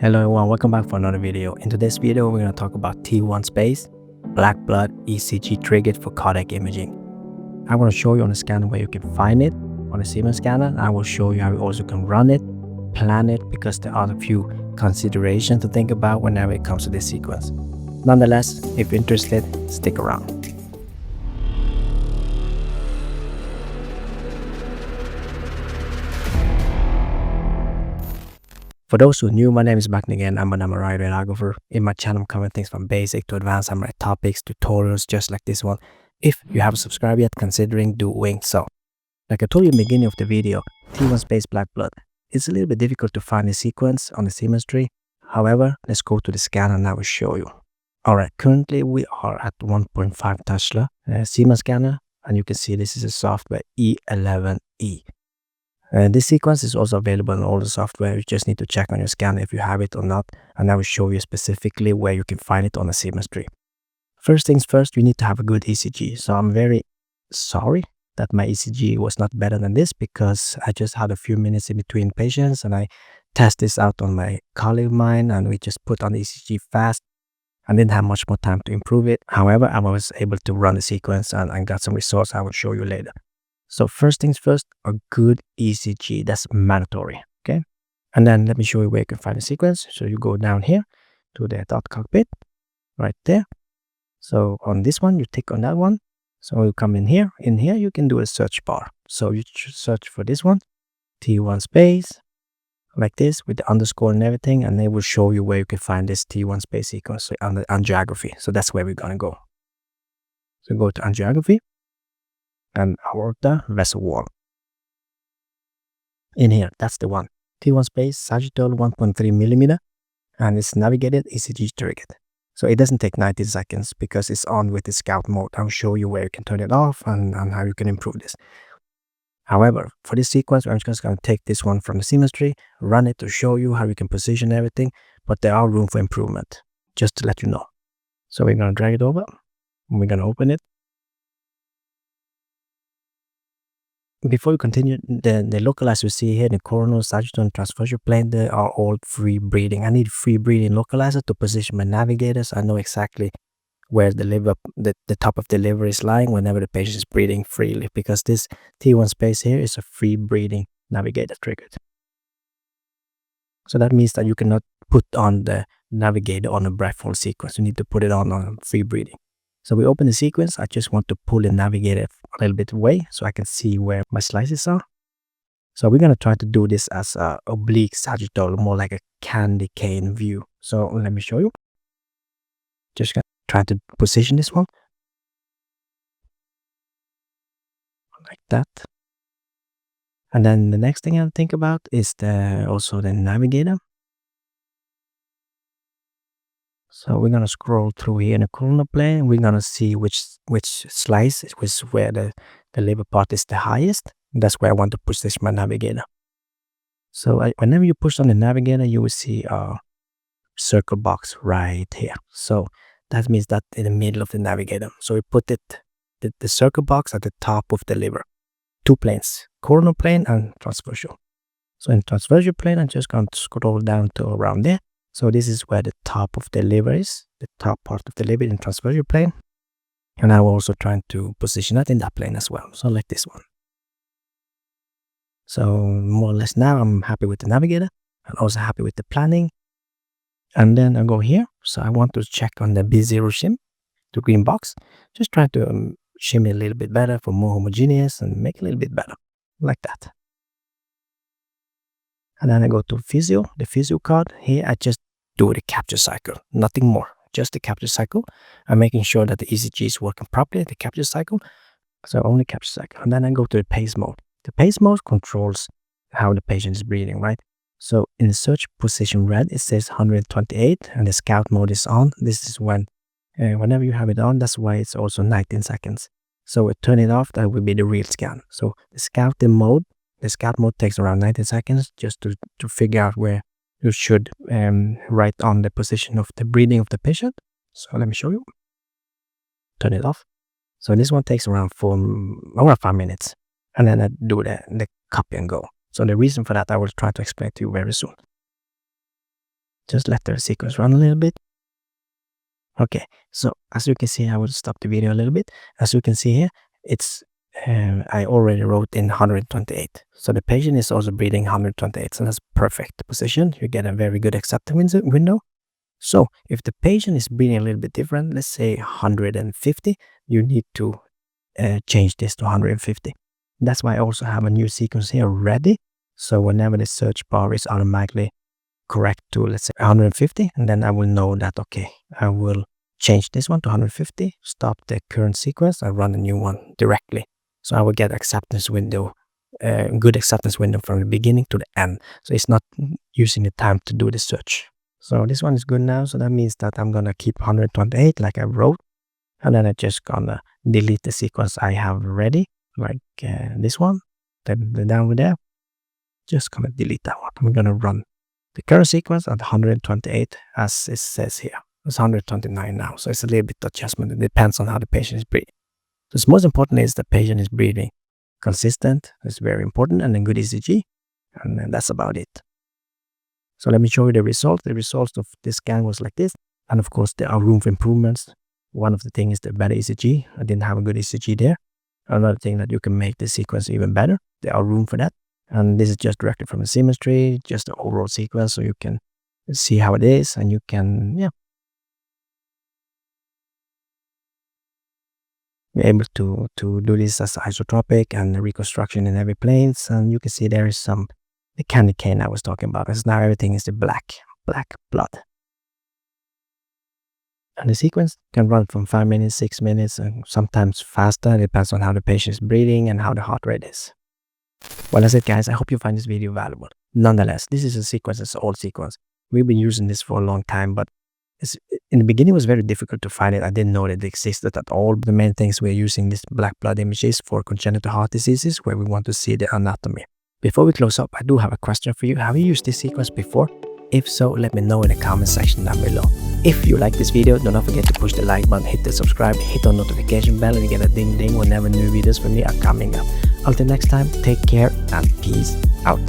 Hello everyone, welcome back for another video. In today's video, we're going to talk about T1 space, black blood ECG triggered for cardiac imaging. I'm going to show you on the scanner where you can find it on the Siemens scanner. And I will show you how you also can run it, plan it, because there are a few considerations to think about whenever it comes to this sequence. Nonetheless, if you're interested, stick around. For those who are new, my name is Back again. I'm an MRI radiographer. In my channel, I'm covering things from basic to advanced MRI topics, tutorials just like this one. If you haven't subscribed yet, considering doing so. Like I told you in the beginning of the video, T1 space black blood. It's a little bit difficult to find the sequence on the Siemens tree. However, let's go to the scanner and I will show you. Alright, currently we are at 1.5 Tesla Siemens scanner, and you can see this is a software E11E. This sequence is also available in all the software. You just need to check on your scanner if you have it or not, and I will show you specifically where you can find it on the Siemens tree. First things first, you need to have a good ECG. So I'm very sorry that my ECG was not better than this, because I just had a few minutes in between patients and I test this out on my colleague of mine, and we just put on the ECG fast. I didn't have much more time to improve it. However, I was able to run the sequence and got some results I will show you later. So first things first, a good ECG, that's mandatory, okay? And then let me show you where you can find the sequence. So you go down here to the dot cockpit, right there. So on this one, you tick on that one. So you come in here you can do a search bar. So you search for this one, T1 space, like this with the underscore and everything, and they will show you where you can find this T1 space sequence on the angiography. So that's where we're gonna go. So go to angiography and aorta vessel wall. In here, that's the one. T1 space, sagittal 1.3 millimeter, and it's navigated ECG triggered. So it doesn't take 90 seconds because it's on with the scout mode. I'll show you where you can turn it off and how you can improve this. However, for this sequence, I'm just going to take this one from the Siemens tree, run it to show you how you can position everything, but there are room for improvement, just to let you know. So we're going to drag it over, and we're going to open it. Before we continue, the localizer you see here, the coronal, sagittal, and transversal plane, they are all free breathing. I need free breathing localizer to position my navigators. I know exactly where the liver, the top of the liver is lying whenever the patient is breathing freely, because this T1 space here is a free breathing navigator triggered. So that means that you cannot put on the navigator on a breath hold sequence. You need to put it on free breathing. So we open the sequence. I just want to pull the navigator a little bit away so I can see where my slices are. So we're going to try to do this as a oblique sagittal, more like a candy cane view. So let me show you. Just going to try to position this one. Like that. And then the next thing I'll think about is also the navigator. So we're gonna scroll through here in the coronal plane. We're gonna see which slice is where the liver part is the highest. That's where I want to position my navigator. So whenever you push on the navigator, you will see a circle box right here. So that means that in the middle of the navigator. So we put the circle box at the top of the liver. Two planes, coronal plane and transversal. So in transversal plane, I'm just going to scroll down to around there. So this is where the top of the liver is, the top part of the liver in transversal plane. And I'm also trying to position that in that plane as well. So like this one. So more or less now I'm happy with the navigator. I'm also happy with the planning. And then I go here. So I want to check on the B0 shim, the green box. Just try to shim it a little bit better for more homogeneous and make it a little bit better. Like that. And then I go to physio, the physio card. Here I just do the capture cycle, nothing more, just the capture cycle. I'm making sure that the ECG is working properly, the capture cycle. So only capture cycle. And then I go to the pace mode. The pace mode controls how the patient is breathing, right? So in the search position red, it says 128 and the scout mode is on. This is when, whenever you have it on, that's why it's also 19 seconds. So we turn it off, that will be the real scan. So the scout mode takes around 19 seconds just to figure out where you should write on the position of the breathing of the patient. So let me show you. Turn it off. So this one takes around 5 minutes. And then I do the copy and go. So the reason for that I will try to explain to you very soon. Just let the sequence run a little bit. Okay, so as you can see, I will stop the video a little bit. As you can see here, it's I already wrote in 128. So the patient is also breathing 128, so that's perfect position. You get a very good acceptance window. So if the patient is breathing a little bit different, let's say 150, you need to change this to 150. That's why I also have a new sequence here ready. So whenever the search bar is automatically correct to, let's say, 150, and then I will know that, okay, I will change this one to 150, stop the current sequence, and run a new one directly. So I will get acceptance window, good acceptance window from the beginning to the end. So it's not using the time to do the search. So this one is good now. So that means that I'm gonna keep 128 like I wrote, and then I'm just gonna delete the sequence I have ready, like this one, then down with there. Just gonna delete that one. I'm gonna run the current sequence at 128 as it says here. It's 129 now, so it's a little bit adjustment. It depends on how the patient is breathing. So the most important is the patient is breathing consistent. It's very important, and then good ECG, and then that's about it. So let me show you the results. The results of this scan was like this, and of course there are room for improvements. One of the things is the better ECG. I didn't have a good ECG there. Another thing that you can make the sequence even better. There are room for that. And this is just directly from the Siemens tree, just the overall sequence, so you can see how it is, and you can, be able to do this as isotropic and reconstruction in every planes. And you can see there is some the candy cane I was talking about, because now everything is the black blood. And the sequence can run from 5 minutes, 6 minutes, and sometimes faster. It depends on how the patient is breathing and how the heart rate is. Well, that's it, guys. I hope you find this video valuable. Nonetheless, this is a sequence, it's an old sequence. We've been using this for a long time, but in the beginning it was very difficult to find it. I didn't know that it existed at all. The main things we're using this black blood images for congenital heart diseases, where we want to see the anatomy. Before we close up, I do have a question for you. Have you used this sequence before? If so, let me know in the comment section down below. If you like this video, do not forget to push the like button, hit the subscribe, hit the notification bell, and you get a ding ding whenever new videos from me are coming up. Until next time, take care and peace out.